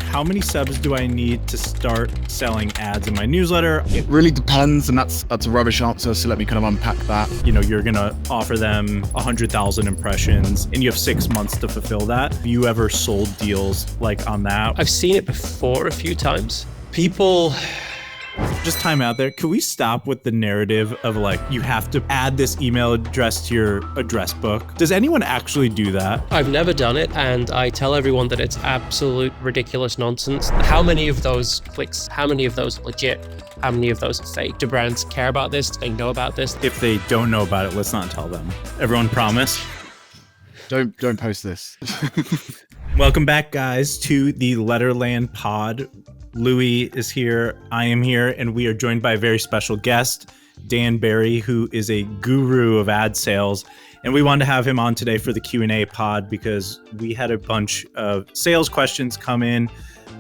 How many subs do I need to start selling ads in my newsletter? It really depends, and that's a rubbish answer, so let me kind of unpack that. You know, you're gonna offer them 100,000 impressions and you have 6 months to fulfill that. Have you ever sold deals like on that? I've seen it before a few times. People... Just time out there. Can we stop with the narrative of like, you have to add this email address to your address book? Does anyone actually do that? I've never done it, and I tell everyone that it's absolute ridiculous nonsense. How many of those clicks, how many of those are legit? How many of those are fake? Do brands care about this? Do they know about this? If they don't know about it, let's not tell them. Everyone promise? Don't post this. Welcome back, guys, to the Letterland Pod. Louis is here, I am here, and we are joined by a very special guest, Dan Barry, who is a guru of ad sales. And we wanted to have him on today for the Q&A pod because we had a bunch of sales questions come in.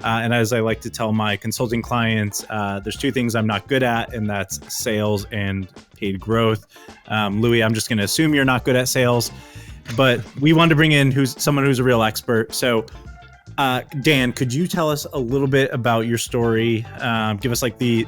And as I like to tell my consulting clients, there's two things I'm not good at, and that's sales and paid growth. Louis, I'm just going to assume you're not good at sales, but we wanted to bring in someone who's a real expert. So Dan, could you tell us a little bit about your story? Give us like the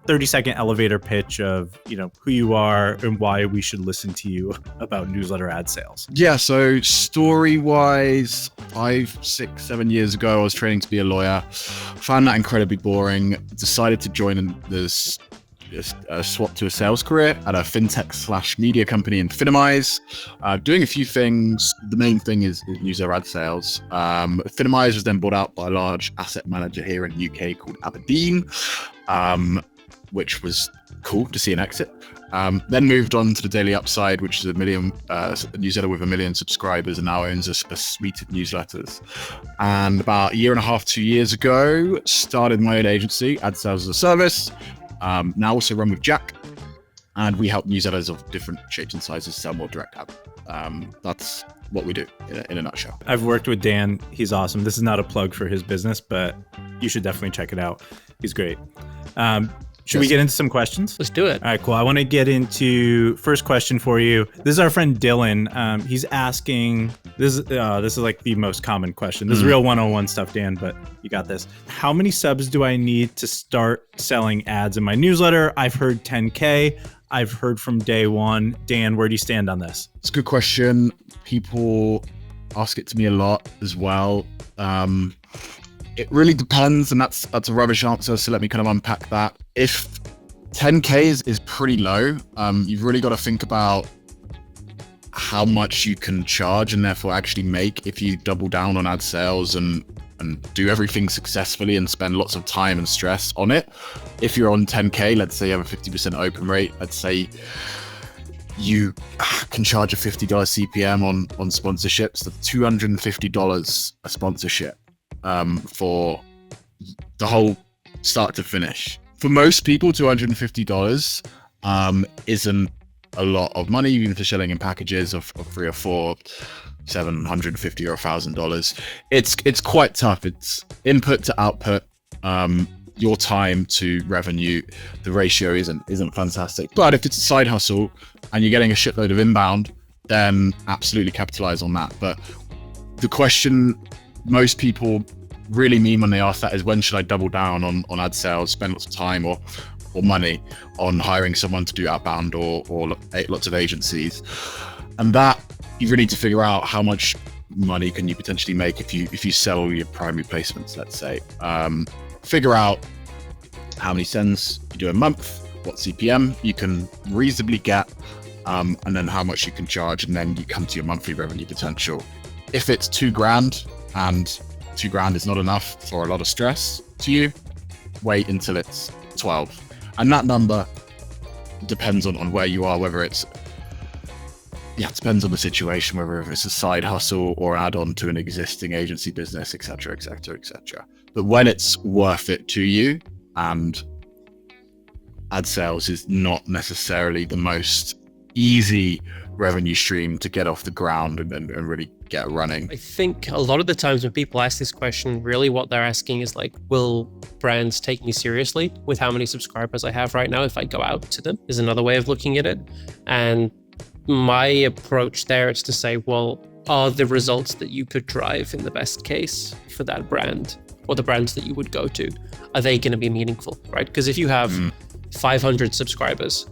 30-second elevator pitch of, you know, who you are and why we should listen to you about newsletter ad sales. Yeah, so story-wise, 5, 6, 7 years ago, I was training to be a lawyer. Found that incredibly boring. Decided to join this swap to a sales career at a fintech/media company in Finimize, doing a few things. The main thing is newsletter ad sales. Finimize was then bought out by a large asset manager here in the UK called Aberdeen, which was cool to see an exit. Then moved on to the Daily Upside, which is a newsletter with 1 million subscribers, and now owns a suite of newsletters. And about a year and a half, 2 years ago, started my own agency, Ad Sales as a Service. Now also run with Jack, and we help newsletters of different shapes and sizes sell more direct ad. That's what we do in a nutshell. I've worked with Dan. He's awesome. This is not a plug for his business, but you should definitely check it out. He's great. Should we get into some questions? Let's do it. All right, cool. I want to get into first question for you. This is our friend Dylan. He's asking, this is like the most common question. This is real 101 stuff, Dan, but you got this. How many subs do I need to start selling ads in my newsletter? I've heard 10K. I've heard from day one. Dan, where do you stand on this? It's a good question. People ask it to me a lot as well. It really depends, and that's a rubbish answer, so let me kind of unpack that. If 10K is pretty low, you've really got to think about how much you can charge and therefore actually make if you double down on ad sales and do everything successfully and spend lots of time and stress on it. If you're on 10K, let's say you have a 50% open rate, let's say you can charge a $50 CPM on sponsorships, that's $250 a sponsorship. For the whole start to finish. For most people, $250 isn't a lot of money, even if they're selling in packages of 3 or 4, $750 or $1,000. It's quite tough. It's input to output. Your time to revenue, the ratio isn't fantastic. But if it's a side hustle and you're getting a shitload of inbound, then absolutely capitalize on that. But the question most people really mean when they ask that is, when should I double down on ad sales, spend lots of time or money on hiring someone to do outbound or lots of agencies? And that you really need to figure out how much money can you potentially make if you sell your primary placements, let's say. Figure out how many sends you do a month, what CPM you can reasonably get, and then how much you can charge, and then you come to your monthly revenue potential. If it's $2,000 and $2,000 is not enough for a lot of stress to you, wait until it's 12. And that number depends on where you are, whether it depends on the situation, whether it's a side hustle or add-on to an existing agency business, etc., etc., etc. But when it's worth it to you, and ad sales is not necessarily the most easy revenue stream to get off the ground and really get running. I think a lot of the times when people ask this question, really what they're asking is like, will brands take me seriously with how many subscribers I have right now if I go out to them? Is another way of looking at it. And my approach there is to say, well, are the results that you could drive in the best case for that brand or the brands that you would go to, are they going to be meaningful, right? Because if you have 500 subscribers,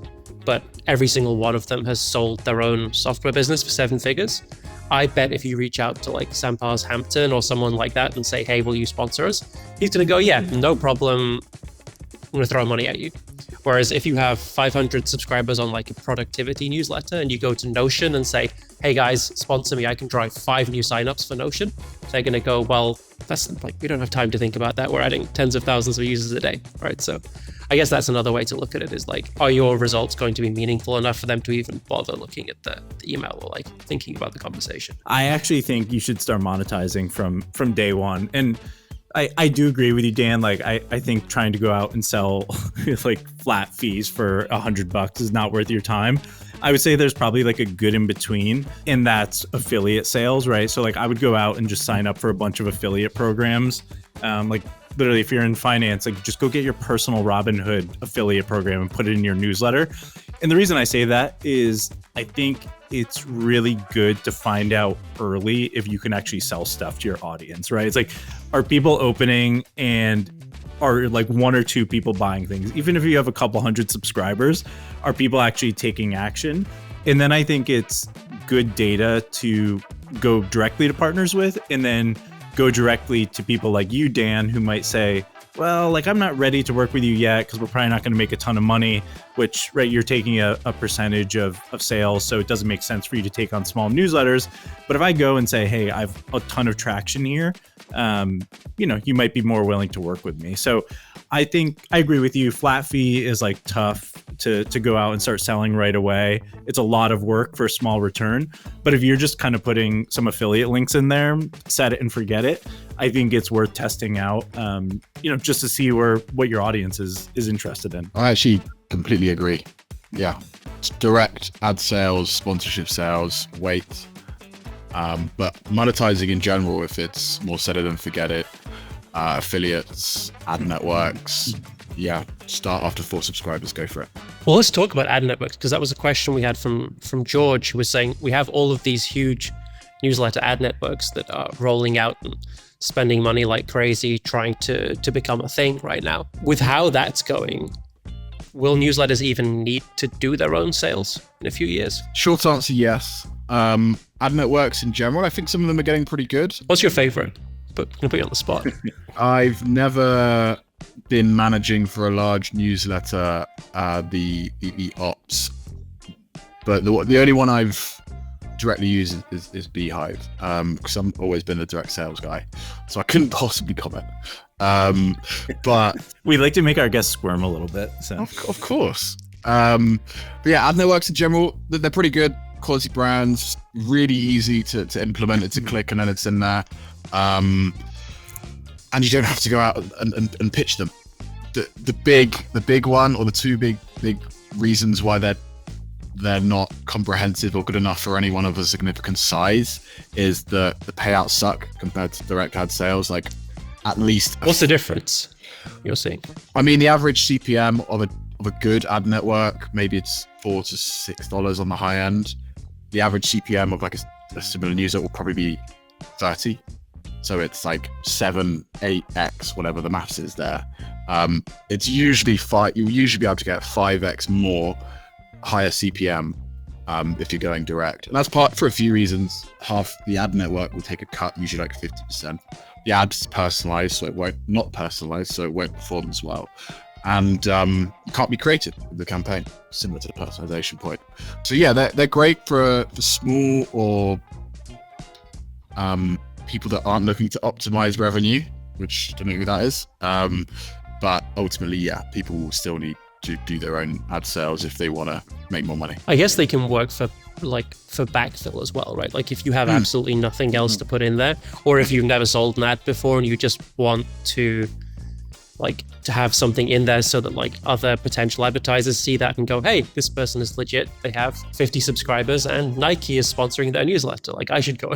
but every single one of them has sold their own software business for 7 figures, I bet if you reach out to like Sampars Hampton or someone like that and say, hey, will you sponsor us? He's going to go, yeah, no problem. I'm going to throw money at you. Whereas if you have 500 subscribers on like a productivity newsletter and you go to Notion and say, hey guys, sponsor me, I can drive 5 new signups for Notion, they're going to go, well, that's like, we don't have time to think about that. We're adding tens of thousands of users a day, right? So I guess that's another way to look at it, is like, are your results going to be meaningful enough for them to even bother looking at the email or like thinking about the conversation? I actually think you should start monetizing from day one. And I do agree with you, Dan. Like, I think trying to go out and sell like flat fees for $100 is not worth your time. I would say there's probably like a good in between, and that's affiliate sales, right? So like I would go out and just sign up for a bunch of affiliate programs. Like literally, if you're in finance, like just go get your personal Robinhood affiliate program and put it in your newsletter. And the reason I say that is I think it's really good to find out early if you can actually sell stuff to your audience, right? It's like, are people opening and are like 1 or 2 people buying things? Even if you have a couple hundred subscribers, are people actually taking action? And then I think it's good data to go directly to partners with, and then go directly to people like you, Dan, who might say, well, like, I'm not ready to work with you yet because we're probably not going to make a ton of money, which, right, you're taking a percentage of sales, so it doesn't make sense for you to take on small newsletters. But if I go and say, hey, I have a ton of traction here, you might be more willing to work with me. So I think I agree with you. Flat fee is like tough to go out and start selling right away. It's a lot of work for a small return. But if you're just kind of putting some affiliate links in there, set it and forget it, I think it's worth testing out, just to see what your audience is interested in. I actually completely agree. Yeah. It's direct ad sales, sponsorship sales, wait. But monetizing in general, if it's more set it and forget it, affiliates, ad networks, yeah, start after 4 subscribers, go for it. Well, let's talk about ad networks, because that was a question we had from George, who was saying we have all of these huge newsletter ad networks that are rolling out and spending money like crazy trying to become a thing right now. With how that's going, will newsletters even need to do their own sales in a few years? Short answer, yes. Ad networks in general, I think some of them are getting pretty good. What's your favorite? I'm gonna put you on the spot. I've never been managing for a large newsletter, the ops, but the only one I've directly used is Beehive, because I've always been the direct sales guy, so I couldn't possibly comment. But we like to make our guests squirm a little bit. So of course. But yeah, ad networks in general, they're pretty good. Quality brands, really easy to implement. It's a click and then it's in there. And you don't have to go out and pitch them. The big one, or the 2 big reasons why they're not comprehensive or good enough for anyone of a significant size is the payouts suck compared to direct ad sales. Like, at least what's the difference you're seeing? I mean, the average CPM of a good ad network, maybe it's $4 to $6 on the high end. The average CPM of like a similar newsletter will probably be 30. So it's like 7, 8x, whatever the maths is there. It's usually you'll usually be able to get 5x more higher CPM if you're going direct. And that's for a few reasons. Half the ad network will take a cut, usually like 50%. The ad's personalized, so it won't perform as well. And you can't be creative with the campaign, similar to the personalization point. So yeah, they're great for small or people that aren't looking to optimize revenue, which I don't know who that is. But ultimately, yeah, people will still need to do their own ad sales if they want to make more money. I guess they can work for backfill as well, right? Like if you have absolutely nothing else to put in there, or if you've never sold an ad before and you just want to have something in there so that like other potential advertisers see that and go, hey, this person is legit. They have 50 subscribers and Nike is sponsoring their newsletter. Like, I should go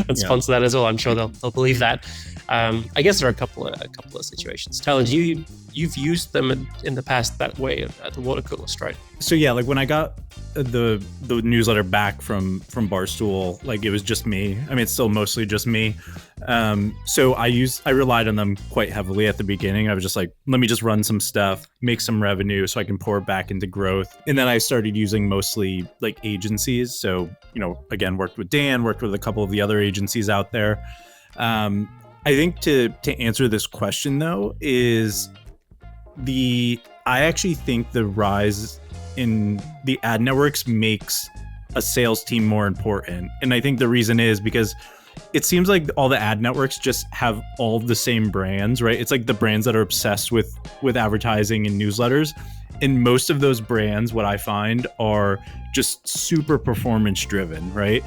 and sponsor that as well. I'm sure they'll believe that. I guess there are a couple of situations. Talon, you've used them in the past that way at the water coolest, right? So yeah, like when I got the newsletter back from Barstool, like it was just me. I mean, it's still mostly just me. So I relied on them quite heavily at the beginning. I was just like, let me just run some stuff, make some revenue so I can pour back into growth. And then I started using mostly like agencies. So, again, worked with Dan, worked with a couple of the other agencies out there. I think to answer this question though, I actually think the rise in the ad networks makes a sales team more important. And I think the reason is because it seems like all the ad networks just have all the same brands, right? It's like the brands that are obsessed with advertising and newsletters. And most of those brands, what I find, are just super performance driven, right?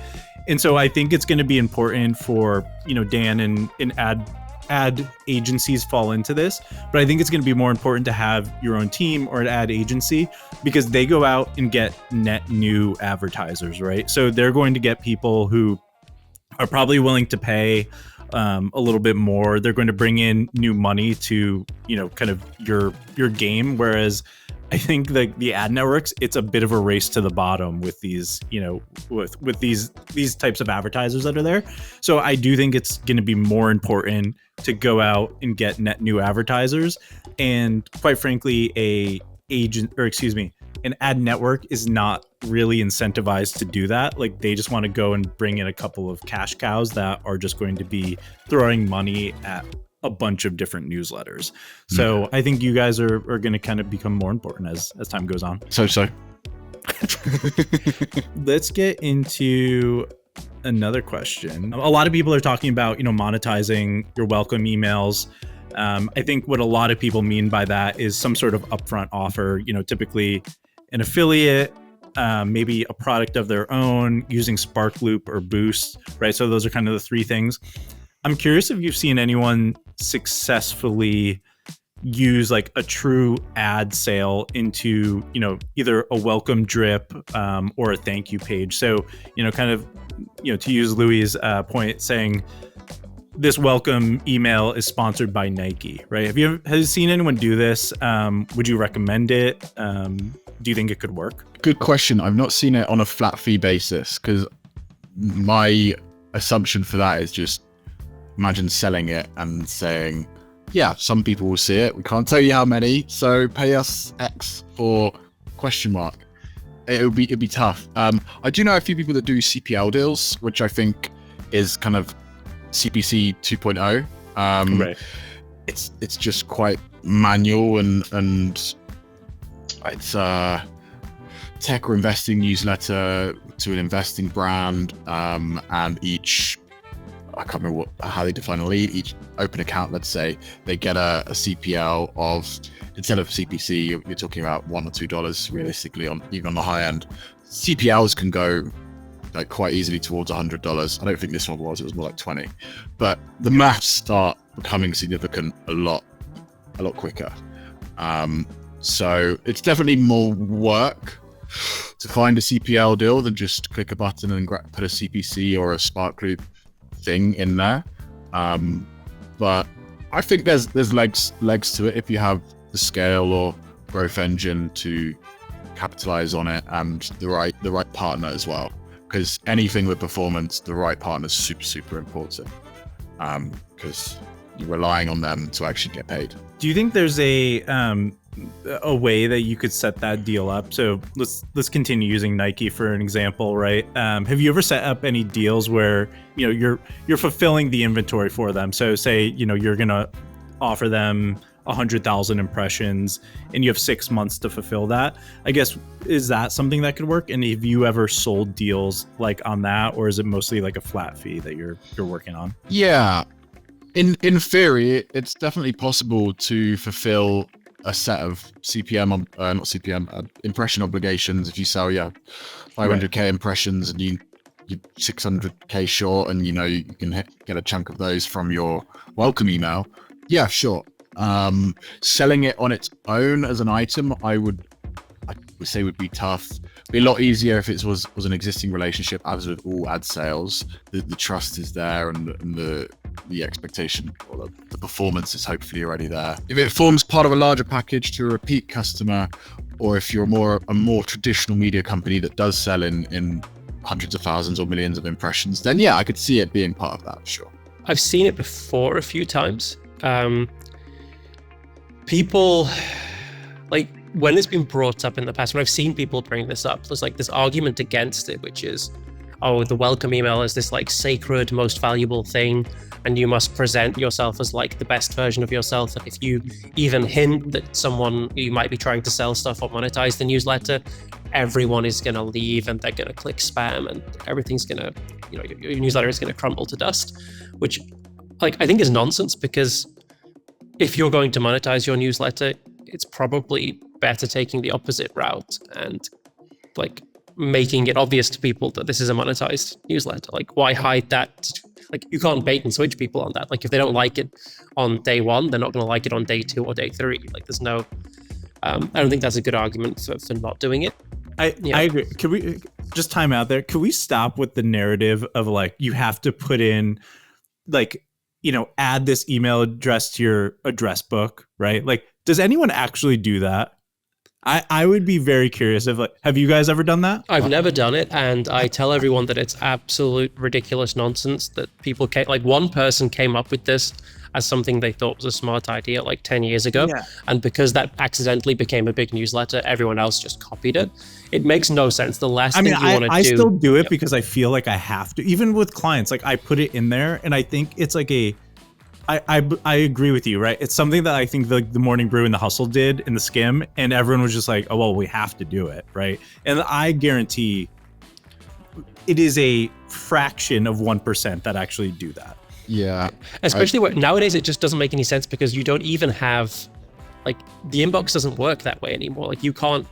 And so I think it's going to be important for, Dan and ad agencies fall into this, but I think it's going to be more important to have your own team or an ad agency because they go out and get net new advertisers, right? So they're going to get people who are probably willing to pay a little bit more. They're going to bring in new money to, kind of your game. Whereas I think the ad networks, it's a bit of a race to the bottom with these, with these types of advertisers that are there. So I do think it's going to be more important to go out and get net new advertisers. And quite frankly, an ad network is not really incentivized to do that. Like they just want to go and bring in a couple of cash cows that are just going to be throwing money at a bunch of different newsletters. So I think you guys are going to kind of become more important as time goes on. So. Let's get into another question. A lot of people are talking about, monetizing your welcome emails. I think what a lot of people mean by that is some sort of upfront offer, typically an affiliate, maybe a product of their own, using Sparkloop or Boost, right? So those are kind of the three things. I'm curious if you've seen anyone successfully use like a true ad sale into, either a welcome drip or a thank you page. So, kind of, to use Louis' point, saying this welcome email is sponsored by Nike, right? Have you seen anyone do this? Would you recommend it? Do you think it could work? Good question. I've not seen it on a flat fee basis because my assumption for that is just imagine selling it and saying, yeah, some people will see it. We can't tell you how many, so pay us X for ? It'd be tough. I do know a few people that do CPL deals, which I think is kind of CPC 2.0. Right. It's just quite manual and it's a tech or investing newsletter to an investing brand, and each, I can't remember how they define a lead, each open account, let's say, they get a CPL of, instead of CPC, you're talking about $1 or $2 realistically, even on the high end. CPLs can go like quite easily towards $100. I don't think this one was, it was more like 20. But the maths start becoming significant a lot quicker. So it's definitely more work to find a CPL deal than just click a button and put a CPC or a Sparkloop thing in there. But I think there's legs to it if you have the scale or growth engine to capitalize on it, and the right partner as well. Because anything with performance, the right partner is super important. Because you're relying on them to actually get paid. Do you think there's a way that you could set that deal up? So let's continue using Nike for an example, right? Have you ever set up any deals where you're fulfilling the inventory for them? So say you're gonna offer them 100,000 impressions and you have 6 months to fulfill that. I guess, is that something that could work? And have you ever sold deals like on that, or is it mostly like a flat fee that you're working on? Yeah, in theory, it's definitely possible to fulfill a set of impression obligations. If you sell 500k impressions and you're 600k short, and you can get a chunk of those from your welcome email. Yeah, sure. Selling it on its own as an item, I would say would be tough. Be a lot easier if it was an existing relationship, as with all ad sales. The trust is there, and the expectation or the performance is hopefully already there. If it forms part of a larger package to a repeat customer, or if you're a more traditional media company that does sell in hundreds of thousands or millions of impressions, then yeah, I could see it being part of that, sure. I've seen it before a few times. People, like, when it's been brought up in the past, when I've seen people bring this up, there's like this argument against it, which is, oh, the welcome email is this like sacred, most valuable thing, and you must present yourself as like the best version of yourself. And if you even hint that someone you might be trying to sell stuff or monetize the newsletter, everyone is going to leave and they're going to click spam and everything's going to, your newsletter is going to crumble to dust, which like I think is nonsense, because if you're going to monetize your newsletter, it's probably better taking the opposite route and like making it obvious to people that this is a monetized newsletter. Like, why hide that? Like, you can't bait and switch people on that. Like, if they don't like it on day one, they're not going to like it on day 2 or day 3. Like, there's no, I don't think that's a good argument for not doing it. I agree. Can we just time out there? Can we stop with the narrative of like, you have to put in like, add this email address to your address book, right? Like, does anyone actually do that? I would be very curious if like, have you guys ever done that? I've never done it, and I tell everyone that it's absolute ridiculous nonsense that people came, like one person came up with this as something they thought was a smart idea like 10 years ago. Yeah. And because that accidentally became a big newsletter, everyone else just copied it. It makes no sense. The last thing you want to do. I still do it because I feel like I have to, even with clients, like I put it in there and I think it's like I agree with you, right? It's something that I think the Morning Brew and the Hustle did in the Skim, and everyone was just like, oh, well, we have to do it, right? And I guarantee it is a fraction of 1% that actually do that. Yeah. Especially where nowadays it just doesn't make any sense, because you don't even have, like, the inbox doesn't work that way anymore. Like, you're not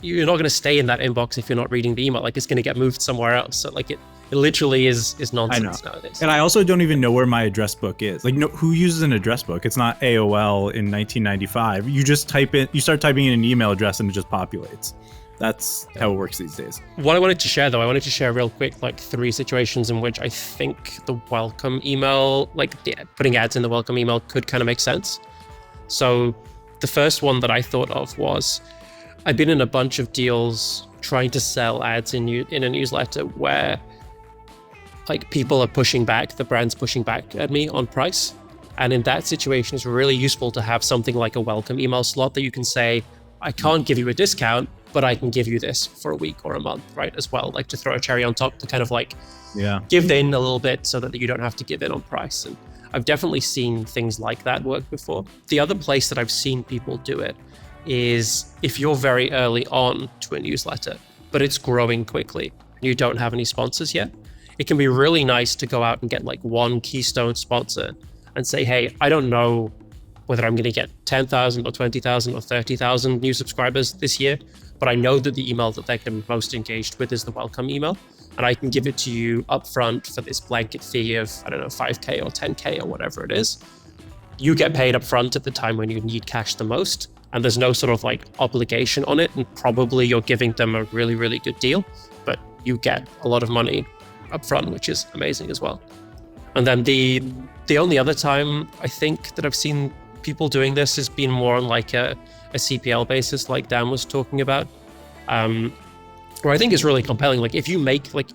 going to stay in that inbox if you're not reading the email. Like, it's going to get moved somewhere else. So like it literally is nonsense nowadays. And I also don't even know where my address book is. Like, who uses an address book? It's not AOL in 1995. You just you start typing in an email address and it just populates. That's how it works these days. What I wanted to share, though, I wanted to share real quick, like 3 situations in which I think the welcome email, like putting ads in the welcome email could kind of make sense. So the first one that I thought of was, I've been in a bunch of deals trying to sell ads in a newsletter where like people are pushing back, the brand's pushing back at me on price. And in that situation, it's really useful to have something like a welcome email slot that you can say, I can't give you a discount, but I can give you this for a week or a month, right? As well, like to throw a cherry on top to kind of like give in a little bit so that you don't have to give in on price. And I've definitely seen things like that work before. The other place that I've seen people do it is if you're very early on to a newsletter, but it's growing quickly, you don't have any sponsors yet. It can be really nice to go out and get like one keystone sponsor and say, hey, I don't know whether I'm going to get 10,000 or 20,000 or 30,000 new subscribers this year, but I know that the email that they're going to be most engaged with is the welcome email. And I can give it to you upfront for this blanket fee of, I don't know, 5K or 10K or whatever it is. You get paid upfront at the time when you need cash the most. And there's no sort of like obligation on it. And probably you're giving them a really, really good deal, but you get a lot of money upfront, which is amazing as well. And then the only other time I think that I've seen people doing this has been more on like a CPL basis, like Dan was talking about, where I think is really compelling. Like if you make like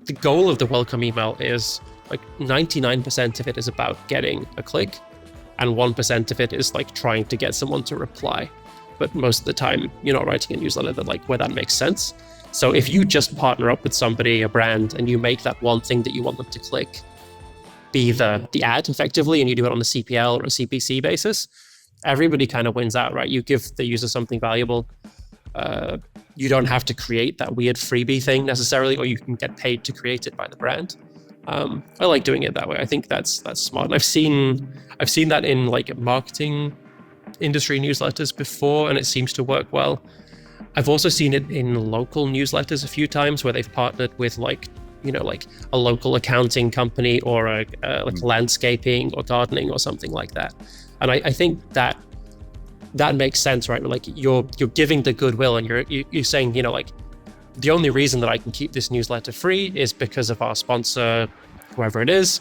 the goal of the welcome email is like 99% of it is about getting a click, and 1% of it is like trying to get someone to reply. But most of the time, you're not writing a newsletter that like where that makes sense. So if you just partner up with somebody, a brand, and you make that one thing that you want them to click be the ad effectively, and you do it on a CPL or a CPC basis, everybody kind of wins out, right? You give the user something valuable. You don't have to create that weird freebie thing necessarily, or you can get paid to create it by the brand. I like doing it that way. I think that's smart. And I've seen that in like marketing industry newsletters before, and it seems to work well. I've also seen it in local newsletters a few times where they've partnered with like a local accounting company or like landscaping or gardening or something like that. And I think that makes sense, right? Like you're giving the goodwill, and you're saying, like the only reason that I can keep this newsletter free is because of our sponsor, whoever it is.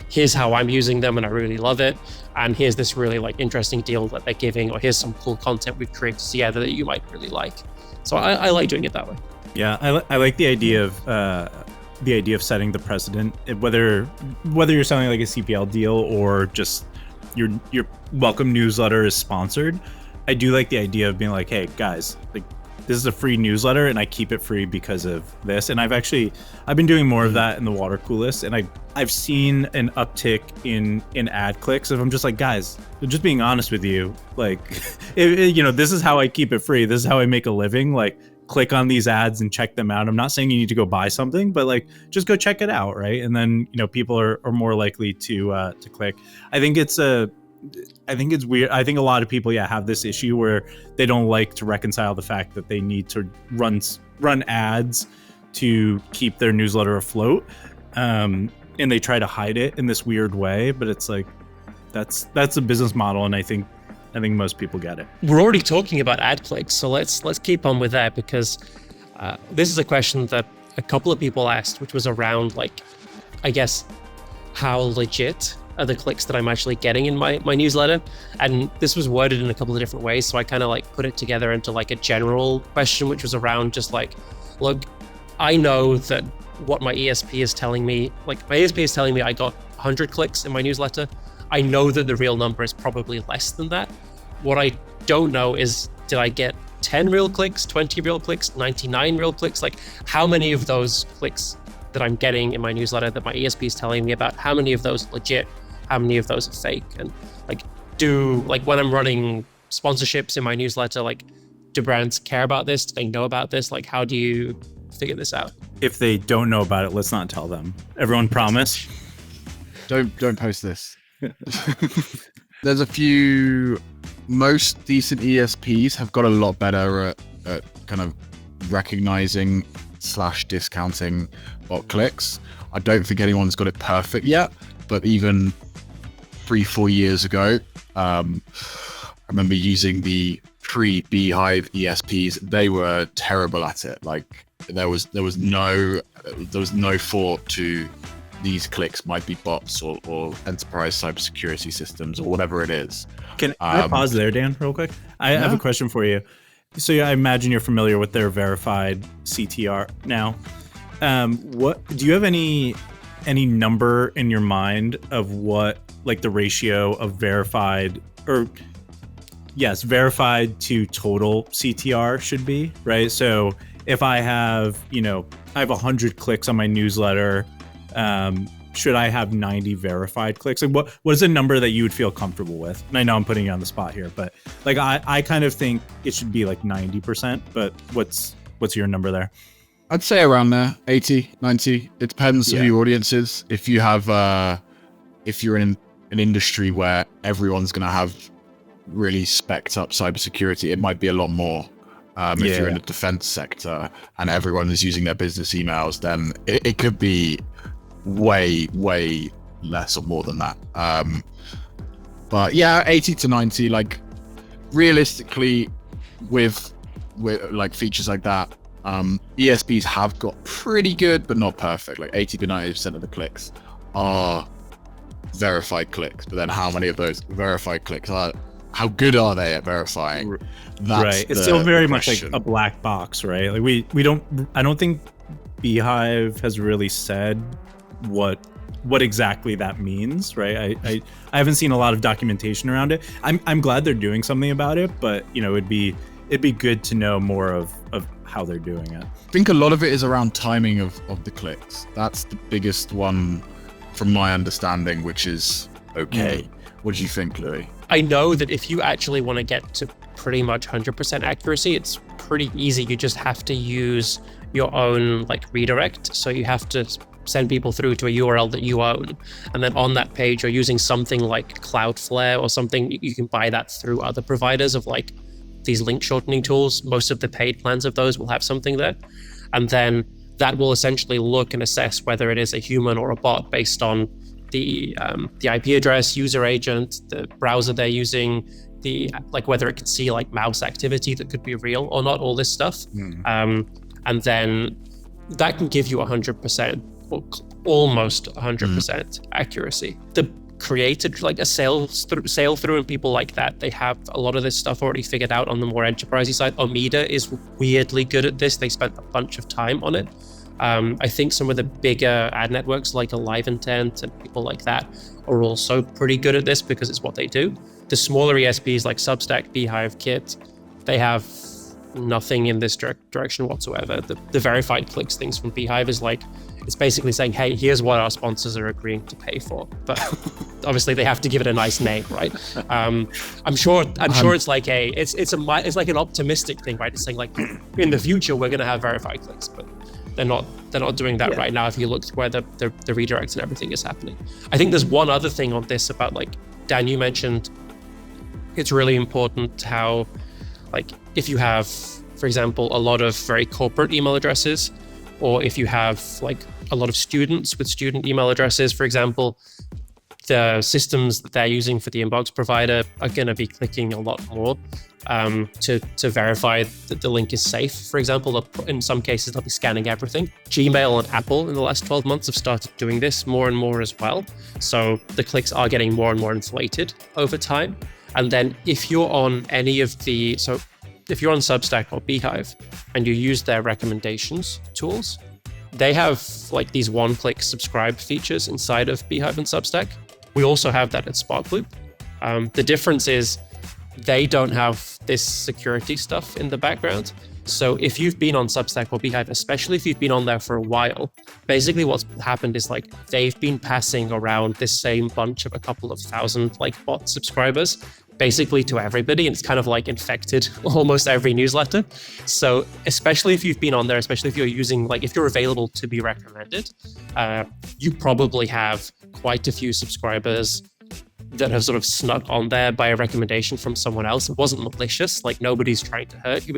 Here's how I'm using them and I really love it. And here's this really like interesting deal that they're giving, or here's some cool content we've created together that you might really like. So I like doing it that way. Yeah, I like the idea of the idea of setting the precedent, whether you're selling like a CPL deal or just your welcome newsletter is sponsored. I do like the idea of being like, hey guys, like this is a free newsletter and I keep it free because of this. And I've been doing more of that in the water coolest, and I've seen an uptick in ad clicks. If I'm just like, guys, just being honest with you, like this is how I keep it free, this is how I make a living, like click on these ads and check them out. I'm not saying you need to go buy something, but like just go check it out, right? And then people are more likely to click. I think it's weird. I think a lot of people have this issue where they don't like to reconcile the fact that they need to run ads to keep their newsletter afloat, and they try to hide it in this weird way. But it's like that's a business model, and I think most people get it. We're already talking about ad clicks, so let's keep on with that, because this is a question that a couple of people asked, which was around, like, I guess, how legit are the clicks that I'm actually getting in my newsletter. And this was worded in a couple of different ways, so I kind of like put it together into like a general question, which was around just like, look, I know that what my ESP is telling me, like my ESP is telling me I got 100 clicks in my newsletter. I know that the real number is probably less than that. What I don't know is, did I get 10 real clicks, 20 real clicks, 99 real clicks? Like, how many of those clicks that I'm getting in my newsletter that my ESP is telling me about, how many of those are legit? How many of those are fake? And like, when I'm running sponsorships in my newsletter, like, do brands care about this? Do they know about this? Like, how do you figure this out? If they don't know about it, let's not tell them. Everyone promise. Don't post this. There's a few. Most decent ESPs have got a lot better at kind of recognizing / discounting bot clicks. I don't think anyone's got it perfect yet, but even 3-4 years ago, I remember using the pre-Beehive ESPs. They were terrible at it. Like there was no thought to these clicks might be bots or enterprise cybersecurity systems or whatever it is. Can I pause there, Dan, real quick? I have a question for you. So I imagine you're familiar with their verified CTR now. What do you have any number in your mind of what like the ratio of verified to total CTR should be, right? So if I have 100 clicks on my newsletter, should I have 90 verified clicks? Like what is a number that you would feel comfortable with? And I know I'm putting you on the spot here, but like I kind of think it should be like 90%, but what's your number there? I'd say around there, 80, 90. It depends who your audience is. If you have, if you're in an industry where everyone's going to have really specced up cybersecurity, it might be a lot more. If you're in the defense sector and everyone is using their business emails, then it could be way less or more than that. But yeah, 80 to 90, like realistically with like features like that, ESPs have got pretty good, but not perfect. Like 80 to 90% of the clicks are verified clicks, but then how many of those verified clicks are, how good are they at verifying? That's right. It's still very much like a black box, right? Like I don't think Beehive has really said what exactly that means, right? I haven't seen a lot of documentation around it. I'm glad they're doing something about it, but it'd be good to know more of how they're doing it. I think a lot of it is around timing of the clicks. That's the biggest one from my understanding, which is okay. What do you think, Louis? I know that if you actually want to get to pretty much 100% accuracy, it's pretty easy. You just have to use your own like redirect. So you have to send people through to a URL that you own. And then on that page, you're using something like Cloudflare or something. You can buy that through other providers of like these link shortening tools. Most of the paid plans of those will have something there. And then that will essentially look and assess whether it is a human or a bot based on the IP address, user agent, the browser they're using, the like whether it can see like mouse activity that could be real or not, all this stuff. And then that can give you 100% or almost 100% accuracy. The created like a sail through and people like that, they have a lot of this stuff already figured out on the more enterprisey side. Omida is weirdly good at this. They spent a bunch of time on it. I think some of the bigger ad networks like Alive Intent and people like that are also pretty good at this because it's what they do. The smaller ESPs like Substack, Beehive, Kit, they have nothing in this direction whatsoever. The verified clicks things from Beehive is like, it's basically saying, hey, here's what our sponsors are agreeing to pay for. But obviously they have to give it a nice name, right? I'm sure it's like it's like an optimistic thing, right? It's saying like, in the future we're going to have verified clicks, but they're not doing that right now. If you look where the redirects and everything is happening. I think there's one other thing on this about, like, Dan, you mentioned it's really important how, like, if you have, for example, a lot of very corporate email addresses, or if you have like a lot of students with student email addresses, for example, the systems that they're using for the inbox provider are going to be clicking a lot more to verify that the link is safe. For example, in some cases, they'll be scanning everything. Gmail and Apple in the last 12 months have started doing this more and more as well. So the clicks are getting more and more inflated over time. And then if you're on any of if you're on Substack or Beehive and you use their recommendations tools, they have like these one-click subscribe features inside of Beehive and Substack. We also have that at Sparkloop. The difference is they don't have this security stuff in the background. So if you've been on Substack or Beehive, especially if you've been on there for a while, basically what's happened is like they've been passing around this same bunch of a couple of thousand like bot subscribers basically to everybody, and it's kind of like infected almost every newsletter. So especially if you've been on there, especially if you're using, like, if you're available to be recommended, you probably have quite a few subscribers that have sort of snuck on there by a recommendation from someone else. It wasn't malicious, like nobody's trying to hurt you.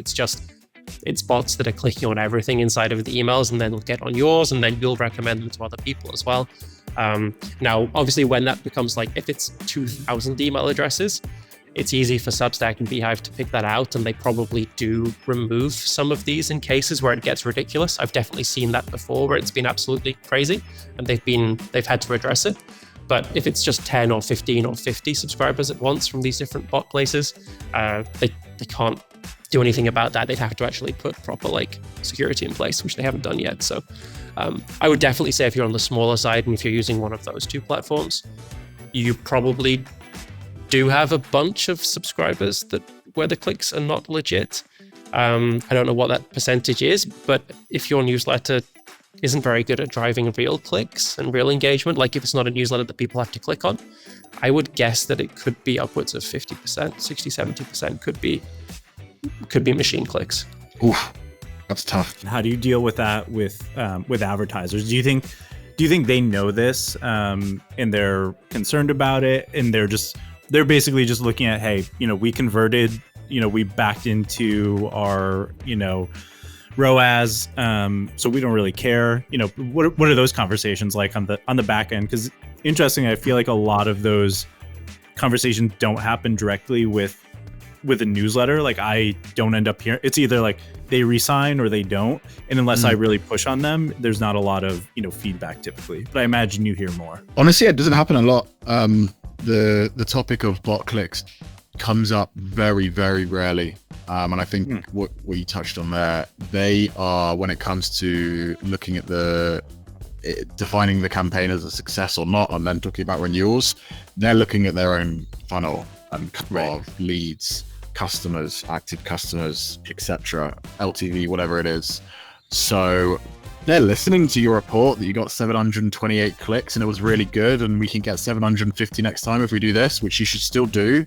It's bots that are clicking on everything inside of the emails, and then they'll get on yours, and then you'll recommend them to other people as well. Now, obviously, when that becomes like, if it's 2,000 email addresses, it's easy for Substack and Beehive to pick that out, and they probably do remove some of these in cases where it gets ridiculous. I've definitely seen that before, where it's been absolutely crazy, and they've had to address it. But if it's just 10 or 15 or 50 subscribers at once from these different bot places, they can't do anything about that. They'd have to actually put proper like security in place, which they haven't done yet. So I would definitely say if you're on the smaller side and if you're using one of those two platforms, you probably do have a bunch of subscribers where the clicks are not legit. I don't know what that percentage is, but if your newsletter isn't very good at driving real clicks and real engagement, like if it's not a newsletter that people have to click on, I would guess that it could be upwards of 50%, 60, 70% could be machine clicks. Oof, that's tough. How do you deal with that with advertisers? Do you think they know this and they're concerned about it, and they're basically just looking at, hey, we converted, we backed into our, ROAS, so we don't really care. What are those conversations like on the back end? Because interestingly, I feel like a lot of those conversations don't happen directly with a newsletter. Like, I don't end up hearing, it's either like they resign or they don't, and unless I really push on them, there's not a lot of feedback typically. But I imagine you hear more. Honestly, it doesn't happen a lot. The topic of bot clicks comes up very, very rarely. And I think what you touched on there, they are, when it comes to looking at defining the campaign as a success or not, and then talking about renewals, they're looking at their own funnel and of leads, customers, active customers, etc., LTV, whatever it is. So they're listening to your report that you got 728 clicks and it was really good, and we can get 750 next time if we do this, which you should still do.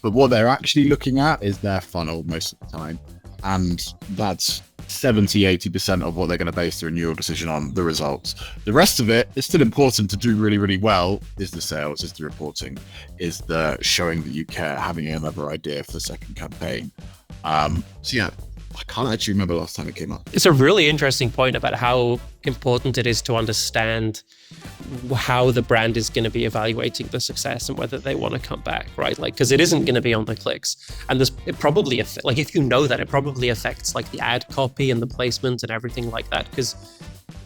But what they're actually looking at is their funnel most of the time. And that's 70-80% of what they're going to base their renewal decision on, the results. The rest of it is still important to do really, really well, is the sales, is the reporting, is the showing that you care, having another idea for the second campaign. So yeah, I can't actually remember last time it came up. It's a really interesting point about how important it is to understand how the brand is going to be evaluating the success and whether they want to come back, right? Like, because it isn't going to be on the clicks, and it probably like, if you know that, it probably affects like the ad copy and the placement and everything like that, because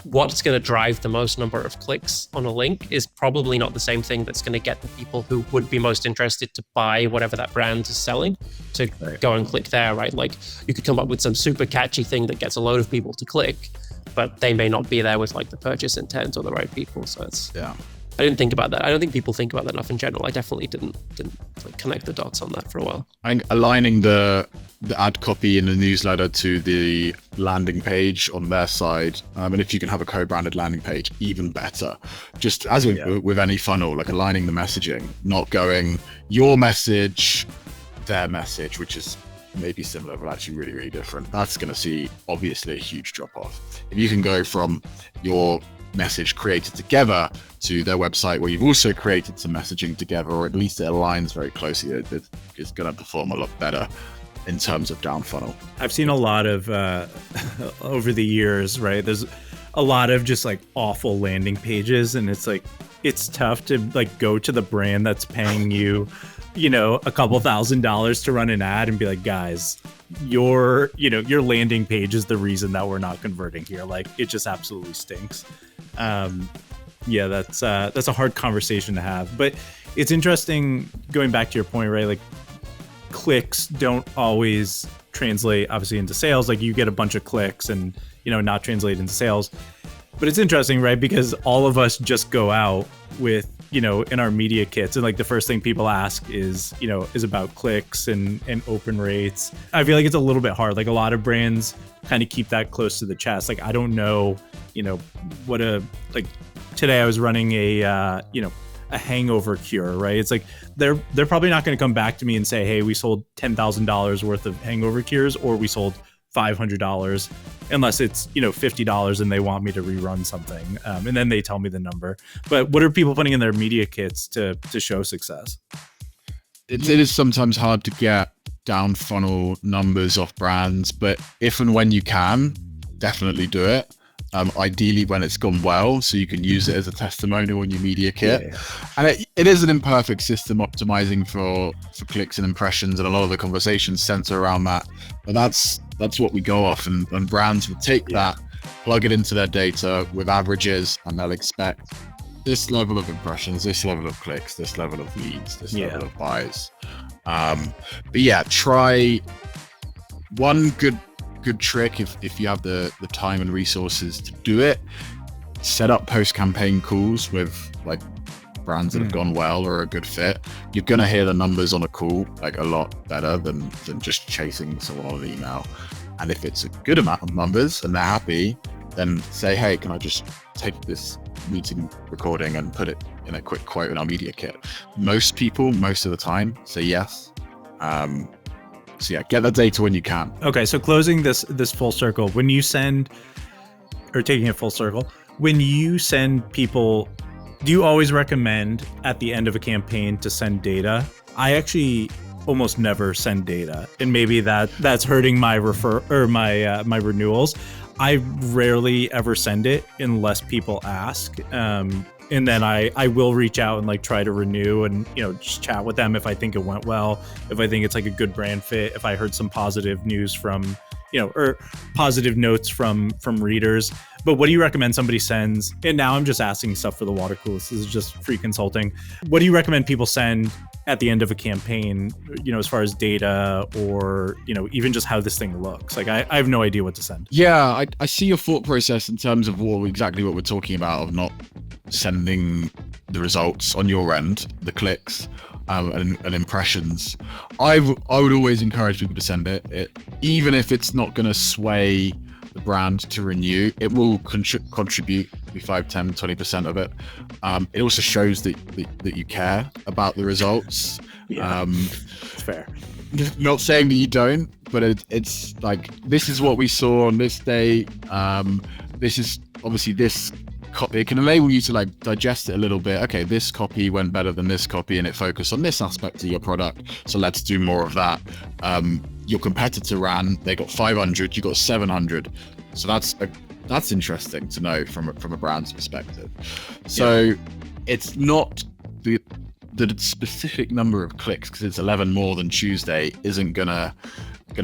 what's going to drive the most number of clicks on a link is probably not the same thing that's going to get the people who would be most interested to buy whatever that brand is selling to go and click there, right? Like, you could come up with some super catchy thing that gets a load of people to click, but they may not be there with like the purchase intent or the right people. So Yeah. I didn't think about that. I don't think people think about that enough in general. I definitely didn't like connect the dots on that for a while. I think aligning the ad copy in the newsletter to the landing page on their side, and if you can have a co-branded landing page, even better. Just as with any funnel, like aligning the messaging, not going your message, their message, which is maybe similar but actually really, really different. That's going to see obviously a huge drop off. If you can go from your message created together to their website where you've also created some messaging together, or at least it aligns very closely, it's going to perform a lot better in terms of down funnel. I've seen a lot of over the years, right? There's a lot of just like awful landing pages, and it's like it's tough to like go to the brand that's paying you, you know, a couple $1,000s to run an ad and be like, guys, your landing page is the reason that we're not converting here. Like, it just absolutely stinks. Yeah, that's a hard conversation to have. But it's interesting, going back to your point, right? Like, clicks don't always translate obviously into sales. Like, you get a bunch of clicks and, you know, not translate into sales. But it's interesting, right? Because all of us just go out with, you know, in our media kits, and like the first thing people ask is, you know, is about clicks and open rates. I feel like it's a little bit hard. Like, a lot of brands kind of keep that close to the chest. Like, I don't know, you know, like today I was running a hangover cure, right? It's like they're probably not going to come back to me and say, hey, we sold $10,000 worth of hangover cures, or we sold $500, unless it's, you know, $50 and they want me to rerun something, and then they tell me the number. But what are people putting in their media kits to show success? It is sometimes hard to get down funnel numbers off brands, but if and when you can, definitely do it. Ideally when it's gone well, so you can use it as a testimonial in your media kit. Yeah. And it is an imperfect system optimizing for clicks and impressions, and a lot of the conversations center around that. But that's what we go off, and brands will take that, plug it into their data with averages, and they'll expect this level of impressions, this level of clicks, this level of leads, this level of buys. But yeah, try one good trick if you have the time and resources to do it. Set up post-campaign calls with like brands that have gone well or are a good fit. You're gonna hear the numbers on a call like a lot better than just chasing someone on an email. And if it's a good amount of numbers and they're happy, then say, hey, can I just take this meeting recording and put it in a quick quote in our media kit? Most people, most of the time, say yes. So yeah, get the data when you can. Okay, so closing this full circle, when you send, or taking it full circle, when you send people, do you always recommend at the end of a campaign to send data? I actually almost never send data, and maybe that's hurting my my renewals. I rarely ever send it unless people ask. And then I will reach out and like try to renew and, you know, just chat with them if I think it went well, if I think it's like a good brand fit, if I heard some positive news from, you know, or positive notes from readers. But what do you recommend somebody sends? And now I'm just asking stuff for the water coolers. This is just free consulting. What do you recommend people send at the end of a campaign, you know, as far as data, or, you know, even just how this thing looks? Like, I have no idea what to send. Yeah, I see your thought process in terms of exactly what we're talking about, of not sending the results on your end, the clicks and impressions. I would always encourage people to send it, even if it's not going to sway the brand to renew. It will contribute 5, 10, 20% of it. It also shows that you care about the results. Yeah, it's fair. Not saying that you don't, but it's like, this is what we saw on this day. This is obviously this copy. It can enable you to like digest it a little bit. Okay, this copy went better than this copy, and it focused on this aspect of your product, so let's do more of that. Your competitor ran, they got 500, you got 700, so that's interesting to know from a brand's perspective. So it's not the specific number of clicks, because it's 11 more than Tuesday, isn't gonna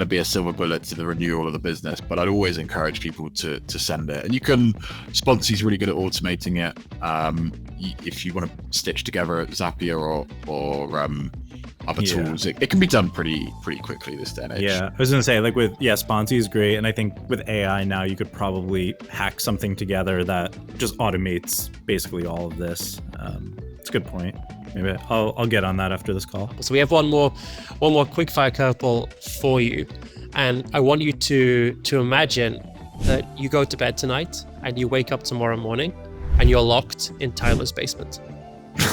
be a silver bullet to the renewal of the business. But I'd always encourage people to send it, and you can. Sponsy's really good at automating it. If you want to stitch together Zapier or other tools. It can be done pretty quickly this day and age. Yeah, I was gonna say, like with Sponsy is great, and I think with AI now you could probably hack something together that just automates basically all of this. It's a good point. Maybe I'll get on that after this call. So we have one more quickfire curveball for you, and I want you to imagine that you go to bed tonight and you wake up tomorrow morning and you're locked in Tyler's basement.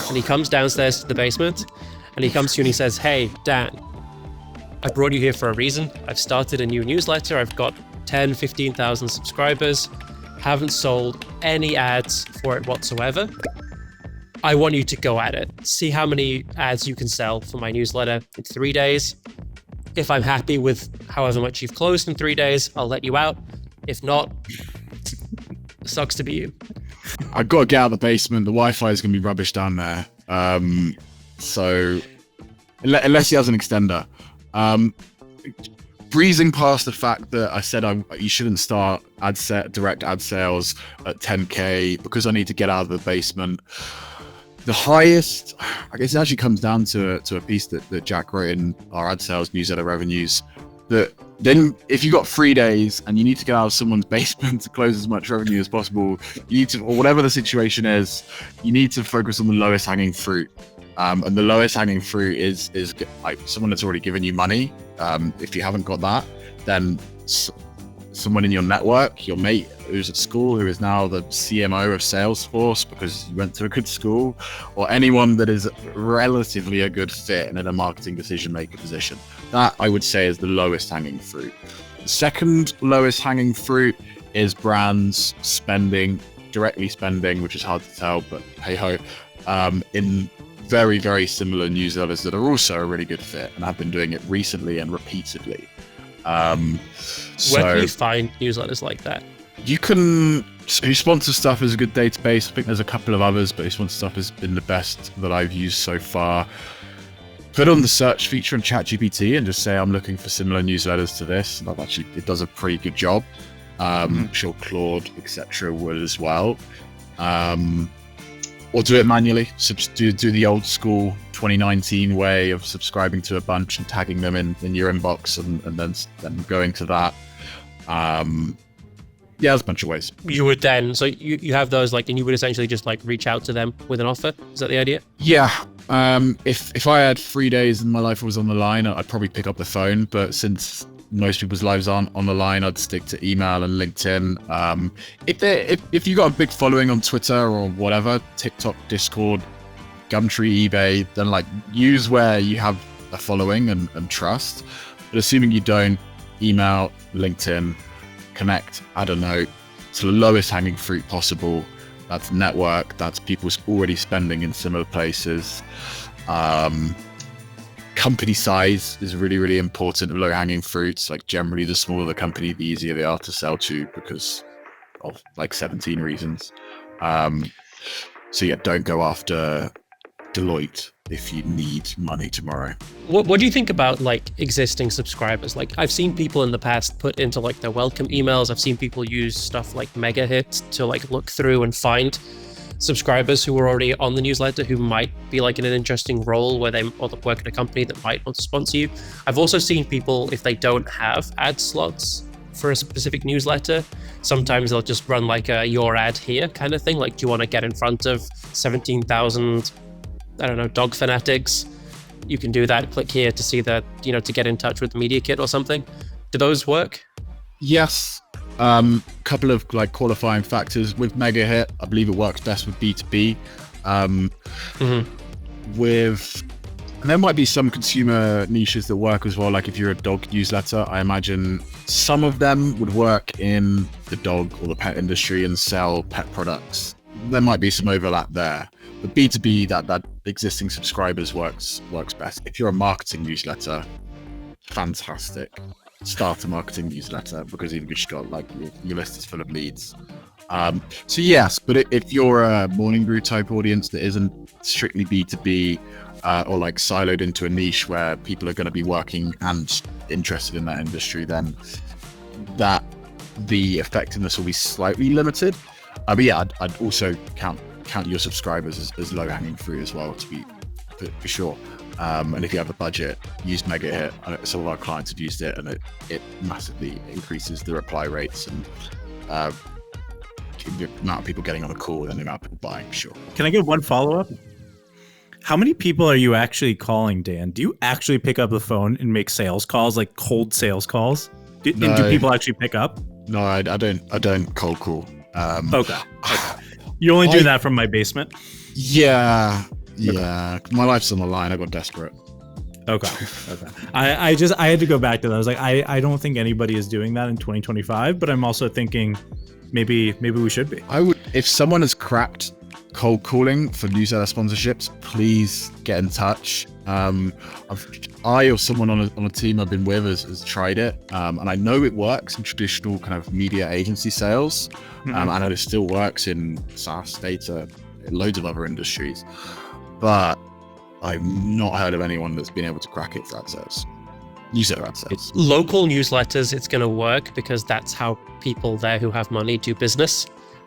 And he comes downstairs to the basement and he comes to you and he says, "Hey, Dan, I brought you here for a reason. I've started a new newsletter. I've got 10, 15,000 subscribers, haven't sold any ads for it whatsoever. I want you to go at it. See how many ads you can sell for my newsletter in 3 days. If I'm happy with however much you've closed in 3 days, I'll let you out. If not, sucks to be you." I've got to get out of the basement. The Wi-Fi is going to be rubbish down there. So unless he has an extender. Breezing past the fact that I said you shouldn't start direct ad sales at 10K because I need to get out of the basement. The highest, I guess it actually comes down to a piece that Jack wrote in our ad sales newsletter revenues, that then if you got 3 days and you need to get out of someone's basement to close as much revenue as possible, you need to, or whatever the situation is, you need to focus on the lowest hanging fruit. And the lowest hanging fruit is like someone that's already given you money. If you haven't got that, then someone in your network, your mate who's at school, who is now the CMO of Salesforce because you went to a good school, or anyone that is relatively a good fit and in a marketing decision maker position. That I would say is the lowest hanging fruit. The second lowest hanging fruit is brands directly spending, which is hard to tell, but hey ho, in very, very similar newsletters that are also a really good fit and have been doing it recently and repeatedly. Where can you find newsletters like that? You can. Who Sponsor Stuff is a good database. I think there's a couple of others, but Who Sponsor Stuff has been the best that I've used so far. Put on the search feature in ChatGPT and just say I'm looking for similar newsletters to this. And it does a pretty good job. I'm sure Claude, etc., would as well. Or do it manually. Do the old school 2019 way of subscribing to a bunch and tagging them in your inbox and then going to that. Yeah, there's a bunch of ways. You would then, so you have those and you would essentially just reach out to them with an offer. Is that the idea? Yeah. If I had 3 days and my life was on the line, I'd probably pick up the phone. But since most people's lives aren't on the line, I'd stick to email and LinkedIn. If you got a big following on Twitter or whatever, TikTok, Discord, Gumtree, eBay, then use where you have a following and trust. But assuming you don't, email, LinkedIn, connect, add a note to the lowest hanging fruit possible. That's network, that's people already spending in similar places. Company size is really, really important. Low hanging fruits, generally the smaller the company, the easier they are to sell to because of 17 reasons. So yeah, don't go after Deloitte if you need money tomorrow. What do you think about existing subscribers? I've seen people in the past put into their welcome emails. I've seen people use stuff like Megahit to look through and find subscribers who are already on the newsletter who might be in an interesting role where they work at a company that might want to sponsor you. I've also seen people, if they don't have ad slots for a specific newsletter, sometimes they'll just run a your ad here kind of thing. Do you want to get in front of 17,000 dog fanatics? You can do that. Click here to see that, to get in touch with the Media Kit or something. Do those work? Yes. Couple of qualifying factors with Megahit. I believe it works best with B2B. And there might be some consumer niches that work as well. If you're a dog newsletter, I imagine some of them would work in the dog or the pet industry and sell pet products. There might be some overlap there. But B2B, that existing subscribers works best. If you're a marketing newsletter, fantastic. Start a marketing newsletter because you've just got your list is full of leads. So yes, but if you're a Morning Brew type audience that isn't strictly B2B or siloed into a niche where people are going to be working and interested in that industry, then that the effectiveness will be slightly limited. But yeah, I'd also count your subscribers as low hanging fruit as well, to be for sure. And if you have a budget, use MegaHit. Some of our clients have used it, and it massively increases the reply rates and the amount of people getting on a call and the amount of people buying. Sure. Can I get one follow-up? How many people are you actually calling, Dan? Do you actually pick up the phone and make sales calls, like cold sales calls? And do people actually pick up? No, I don't cold call. Okay. You only do that from my basement? Yeah. My life's on the line. I got desperate. Okay. I had to go back to that. I was like, I don't think anybody is doing that in 2025, but I'm also thinking maybe we should be. I would, if someone has cracked cold calling for newsletter sponsorships, please get in touch. I or someone on a team I've been with has tried it, and I know it works in traditional kind of media agency sales, and it still works in SaaS, data, loads of other industries, but I've not heard of anyone that's been able to crack it for ad sales. Newsletter ad sales. Local newsletters, it's going to work because that's how people there who have money do business.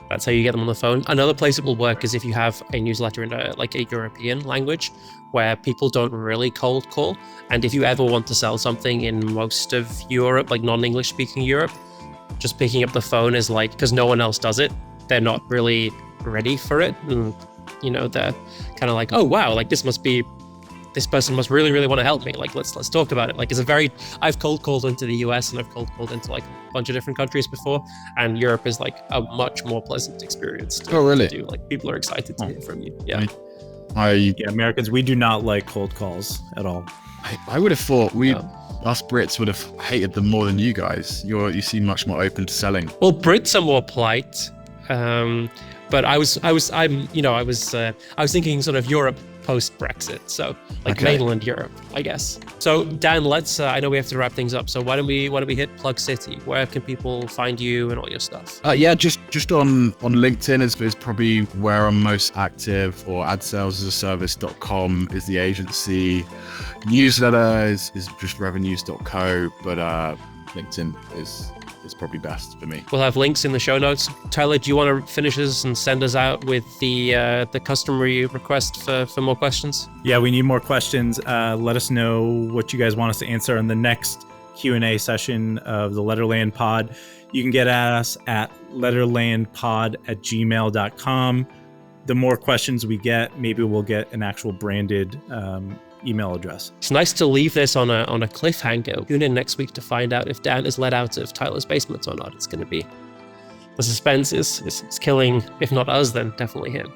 That's how you get them on the phone. Another place it will work is if you have a newsletter in a European language where people don't really cold call. And if you ever want to sell something in most of Europe, like non-English speaking Europe, just picking up the phone is like, because no one else does it, they're not really ready for it. And, they're kind of like, oh, wow, like this person must really, really want to help me. Like, let's talk about it. Like, I've cold called into the US and I've cold called into like a bunch of different countries before. And Europe is like a much more pleasant experience to do. Like, people are excited to hear from you. Yeah. Americans, we do not like cold calls at all. I would have thought us Brits would have hated them more than you guys. You seem much more open to selling. Well, Brits are more polite. But I was thinking sort of Europe post-Brexit, so mainland Europe, I guess. So Dan, let's. I know we have to wrap things up. So why don't we hit Plug City? Where can people find you and all your stuff? Just on LinkedIn is probably where I'm most active, or adsalesaservice.com is the agency. Newsletter is just revenues.co, but LinkedIn is probably best for me. We'll have links in the show notes. Tyler, do you want to finish us and send us out with the customary request for more questions? Yeah, we need more questions. Let us know what you guys want us to answer in the next Q&A session of the Letterland Pod. You can get at us at letterlandpod@gmail.com. The more questions we get, maybe we'll get an actual branded email address. It's nice to leave this on a cliffhanger. Tune in next week to find out if Dan is let out of Tyler's basement or not. It's going to be, the suspense is killing, if not us, then definitely him.